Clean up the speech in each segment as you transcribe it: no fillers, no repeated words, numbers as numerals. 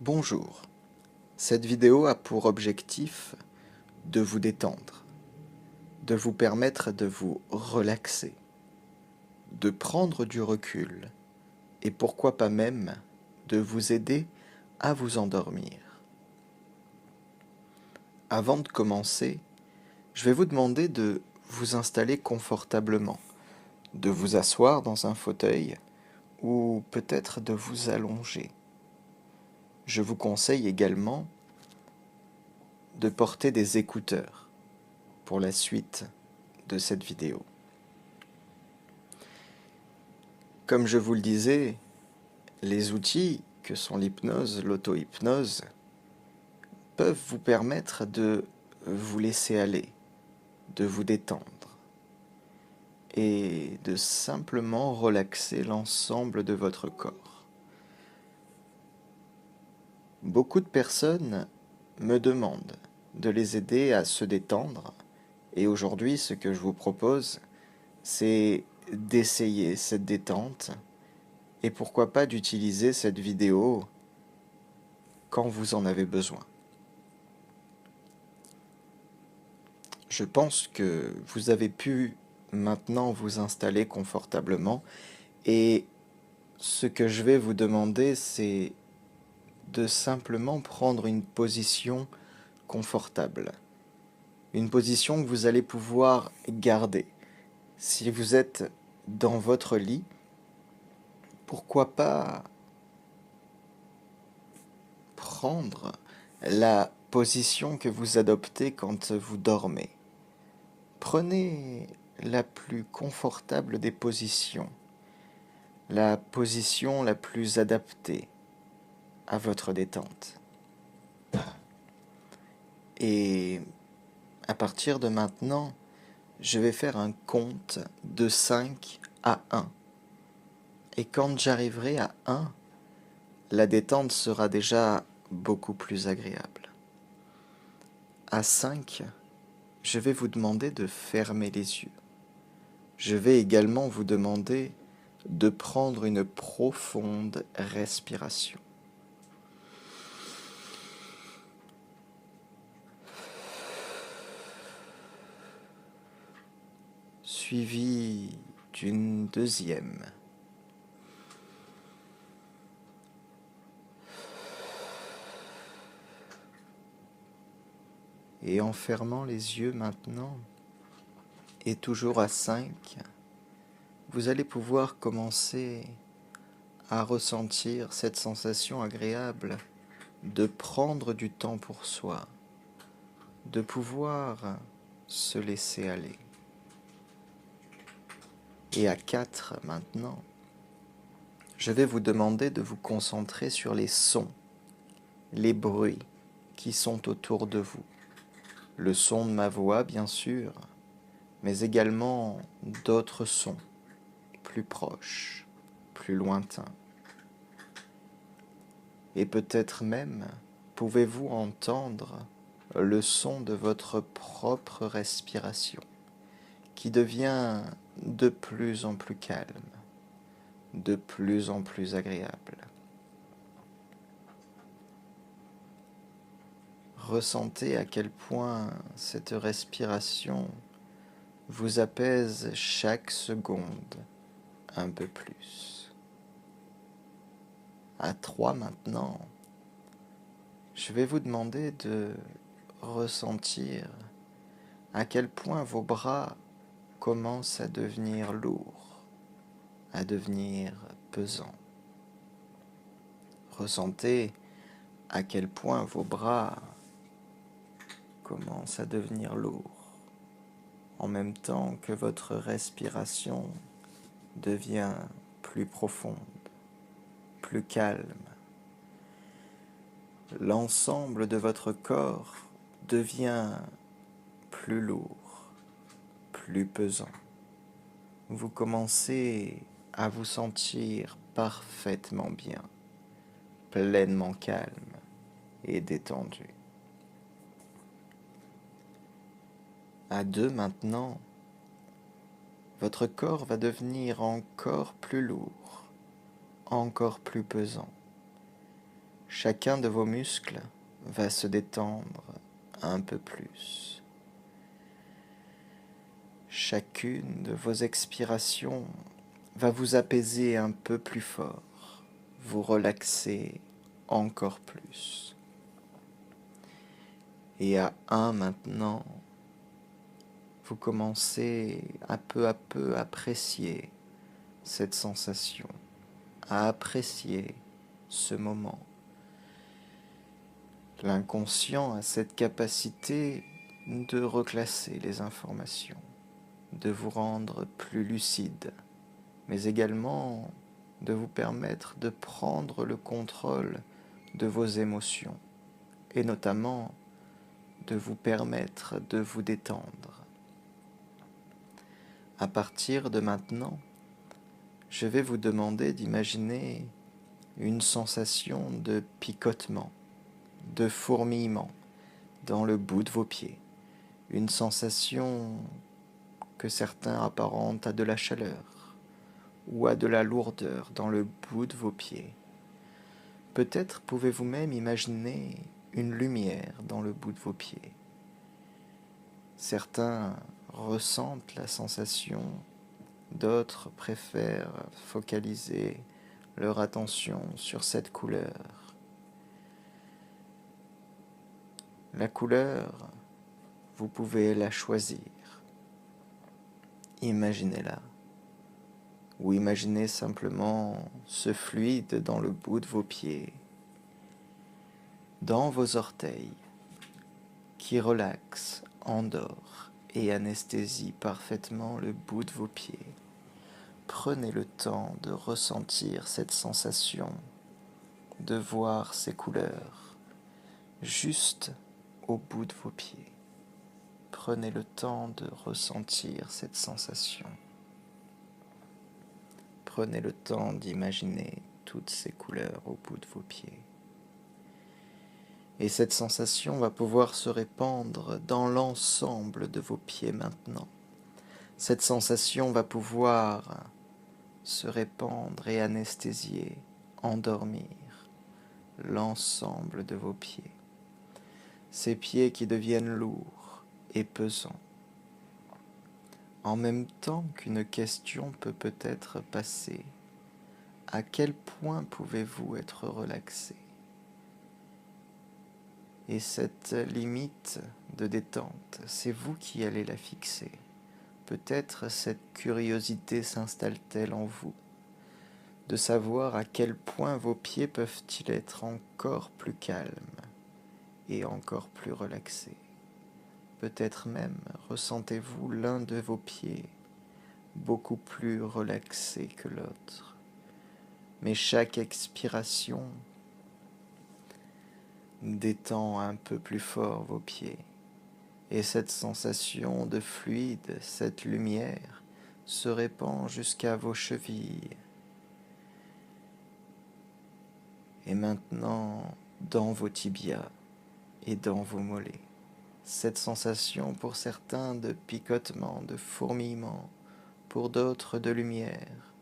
Bonjour, cette vidéo a pour objectif de vous détendre, de vous permettre de vous relaxer, de prendre du recul et pourquoi pas même de vous aider à vous endormir. Avant de commencer, je vais vous demander de vous installer confortablement, de vous asseoir dans un fauteuil ou peut-être de vous allonger. Je vous conseille également de porter des écouteurs pour la suite de cette vidéo. Comme je vous le disais, les outils que sont l'hypnose, l'auto-hypnose, peuvent vous permettre de vous laisser aller, de vous détendre et de simplement relaxer l'ensemble de votre corps. Beaucoup de personnes me demandent de les aider à se détendre et aujourd'hui, ce que je vous propose, c'est d'essayer cette détente et pourquoi pas d'utiliser cette vidéo quand vous en avez besoin. Je pense que vous avez pu maintenant vous installer confortablement et ce que je vais vous demander, c'est de simplement prendre une position confortable. Une position que vous allez pouvoir garder. Si vous êtes dans votre lit, pourquoi pas prendre la position que vous adoptez quand vous dormez. Prenez la plus confortable des positions, la position la plus adaptée à votre détente. Et à partir de maintenant, je vais faire un compte de 5 à 1. Et quand j'arriverai à 1, la détente sera déjà beaucoup plus agréable. À 5, je vais vous demander de fermer les yeux. Je vais également vous demander de prendre une profonde respiration. Suivi d'une deuxième. Et en fermant les yeux maintenant, et toujours à 5, vous allez pouvoir commencer à ressentir cette sensation agréable de prendre du temps pour soi, de pouvoir se laisser aller. Et à 4 maintenant, je vais vous demander de vous concentrer sur les sons, les bruits qui sont autour de vous. Le son de ma voix, bien sûr, mais également d'autres sons, plus proches, plus lointains. Et peut-être même pouvez-vous entendre le son de votre propre respiration, qui devient de plus en plus calme, de plus en plus agréable. Ressentez à quel point cette respiration vous apaise chaque seconde un peu plus. À 3 maintenant, je vais vous demander de ressentir à quel point vos bras commencent à devenir lourds, à devenir pesants. Ressentez à quel point vos bras commencent à devenir lourds, en même temps que votre respiration devient plus profonde, plus calme. L'ensemble de votre corps devient plus lourd, plus pesant. Vous commencez à vous sentir parfaitement bien, pleinement calme et détendu. À 2 maintenant, votre corps va devenir encore plus lourd, encore plus pesant. chacun de vos muscles va se détendre un peu plus. Chacune de vos expirations va vous apaiser un peu plus fort, vous relaxer encore plus. Et à 1 maintenant, vous commencez à peu apprécier cette sensation, à apprécier ce moment. L'inconscient a cette capacité de reclasser les informations, de vous rendre plus lucide, mais également de vous permettre de prendre le contrôle de vos émotions, et notamment de vous permettre de vous détendre. À partir de maintenant, je vais vous demander d'imaginer une sensation de picotement, de fourmillement dans le bout de vos pieds, une sensation que certains apparentent à de la chaleur ou à de la lourdeur dans le bout de vos pieds. Peut-être pouvez-vous même imaginer une lumière dans le bout de vos pieds. Certains ressentent la sensation, d'autres préfèrent focaliser leur attention sur cette couleur. La couleur, vous pouvez la choisir. Imaginez-la. Ou imaginez simplement ce fluide dans le bout de vos pieds, dans vos orteils, qui relaxe, endort et anesthésie parfaitement le bout de vos pieds. Prenez le temps de ressentir cette sensation, de voir ces couleurs, juste au bout de vos pieds. Prenez le temps de ressentir cette sensation. Prenez le temps d'imaginer toutes ces couleurs au bout de vos pieds. Et cette sensation va pouvoir se répandre dans l'ensemble de vos pieds maintenant. Cette sensation va pouvoir se répandre et anesthésier, endormir l'ensemble de vos pieds. Ces pieds qui deviennent lourds et pesants. En même temps qu'une question peut peut-être passer. À quel point pouvez-vous être relaxé? Et cette limite de détente, c'est vous qui allez la fixer. Peut-être cette curiosité s'installe-t-elle en vous, de savoir à quel point vos pieds peuvent-ils être encore plus calmes et encore plus relaxés. Peut-être même ressentez-vous l'un de vos pieds beaucoup plus relaxé que l'autre. Mais chaque expiration détend un peu plus fort vos pieds. Et cette sensation de fluide, cette lumière, se répand jusqu'à vos chevilles. Et maintenant, dans vos tibias et dans vos mollets. Cette sensation pour certains de picotement, de fourmillement, pour d'autres de lumière,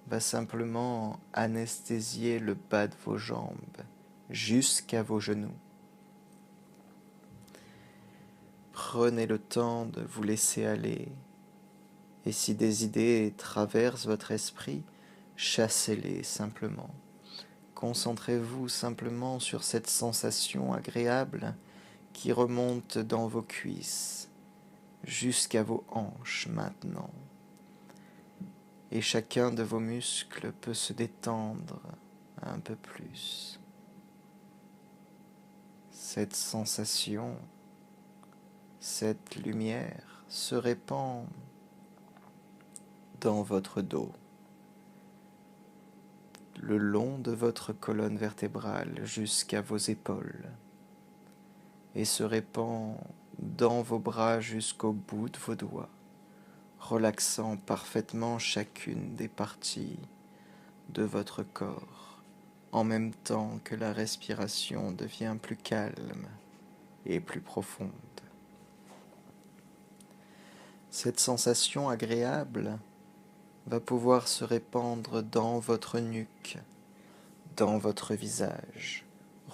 va simplement anesthésier le bas de vos jambes jusqu'à vos genoux. Prenez le temps de vous laisser aller, et si des idées traversent votre esprit, chassez-les simplement. Concentrez-vous simplement sur cette sensation agréable qui remonte dans vos cuisses, jusqu'à vos hanches maintenant. Et chacun de vos muscles peut se détendre un peu plus. Cette sensation, cette lumière se répand dans votre dos, le long de votre colonne vertébrale jusqu'à vos épaules, et se répand dans vos bras jusqu'au bout de vos doigts, relaxant parfaitement chacune des parties de votre corps, en même temps que la respiration devient plus calme et plus profonde. Cette sensation agréable va pouvoir se répandre dans votre nuque, dans votre visage,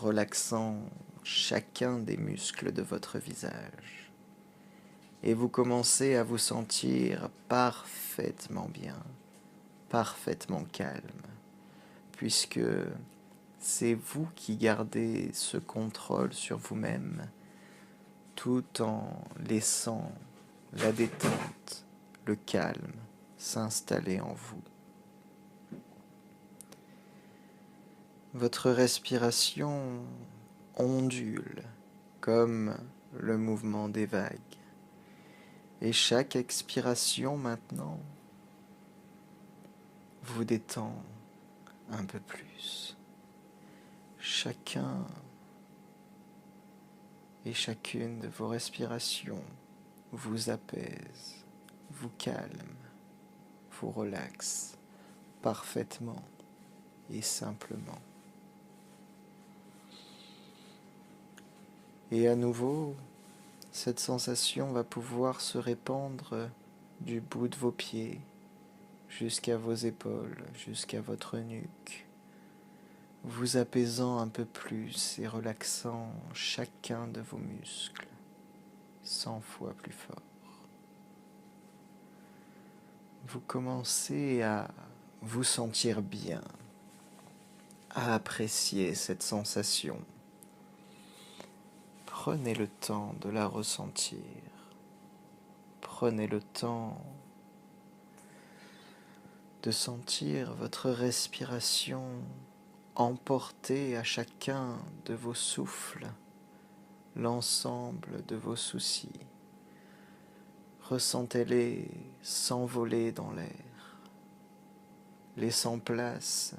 relaxant chacun des muscles de votre visage. Et vous commencez à vous sentir parfaitement bien, parfaitement calme, puisque c'est vous qui gardez ce contrôle sur vous-même tout en laissant la détente, le calme s'installer en vous. Votre respiration ondule comme le mouvement des vagues. Et chaque expiration maintenant vous détend un peu plus. Chacun et chacune de vos respirations vous apaise, vous calme, vous relaxe parfaitement et simplement. Et à nouveau, cette sensation va pouvoir se répandre du bout de vos pieds jusqu'à vos épaules, jusqu'à votre nuque, vous apaisant un peu plus et relaxant chacun de vos muscles 100 fois plus fort. Vous commencez à vous sentir bien, à apprécier cette sensation. Prenez le temps de la ressentir. Prenez le temps de sentir votre respiration emporter à chacun de vos souffles l'ensemble de vos soucis. Ressentez-les s'envoler dans l'air, laissant place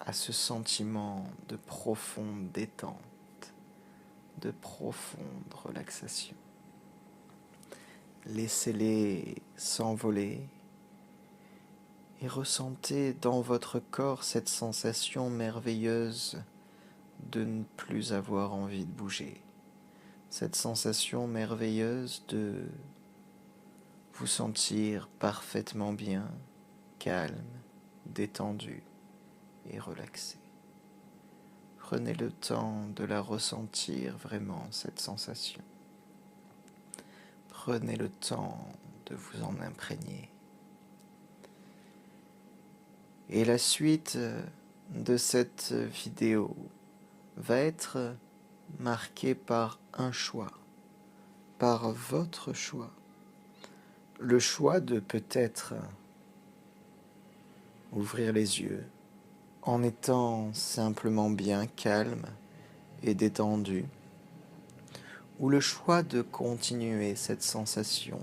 à ce sentiment de profonde détente, de profonde relaxation. Laissez-les s'envoler et ressentez dans votre corps cette sensation merveilleuse de ne plus avoir envie de bouger. Cette sensation merveilleuse de vous sentir parfaitement bien, calme, détendu et relaxé. Prenez le temps de la ressentir vraiment, cette sensation. Prenez le temps de vous en imprégner. Et la suite de cette vidéo va être marquée par un choix, par votre choix. Le choix de peut-être ouvrir les yeux en étant simplement bien calme et détendu, ou le choix de continuer cette sensation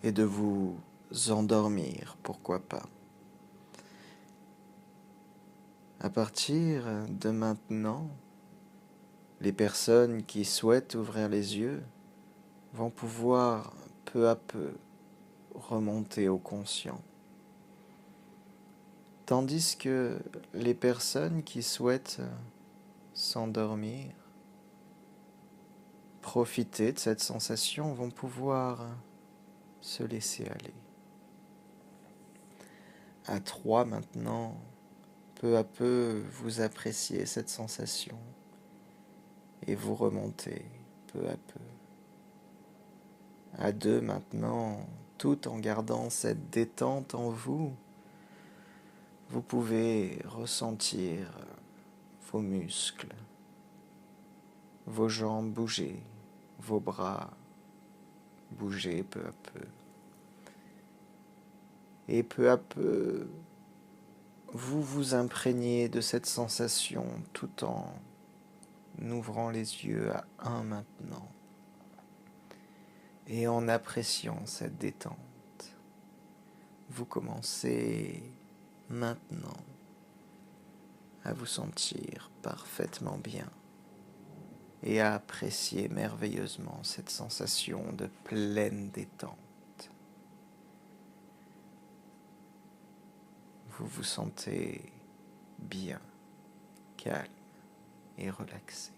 et de vous endormir, pourquoi pas. À partir de maintenant, les personnes qui souhaitent ouvrir les yeux vont pouvoir peu à peu remonter au conscient. Tandis que les personnes qui souhaitent s'endormir, profiter de cette sensation, vont pouvoir se laisser aller. À 3 maintenant, peu à peu, vous appréciez cette sensation et vous remontez peu à peu. À 2 maintenant, tout en gardant cette détente en vous, vous pouvez ressentir vos muscles, vos jambes bouger, vos bras bouger peu à peu. Et peu à peu, vous vous imprégnez de cette sensation tout en ouvrant les yeux à 1 maintenant et en appréciant cette détente. Vous commencez maintenant à vous sentir parfaitement bien et à apprécier merveilleusement cette sensation de pleine détente. Vous vous sentez bien, calme et relaxé.